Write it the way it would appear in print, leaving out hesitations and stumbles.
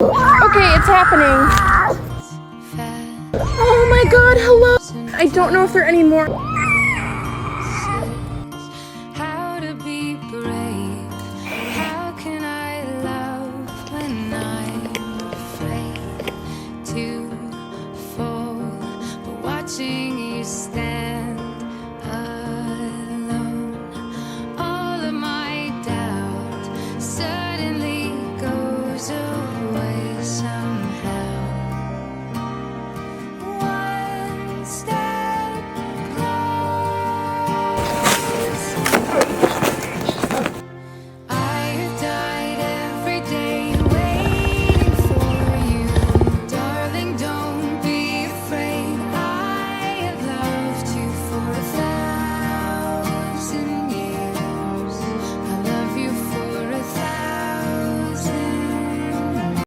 Okay, it's happening. Oh my god, hello! I don't know if there are any more.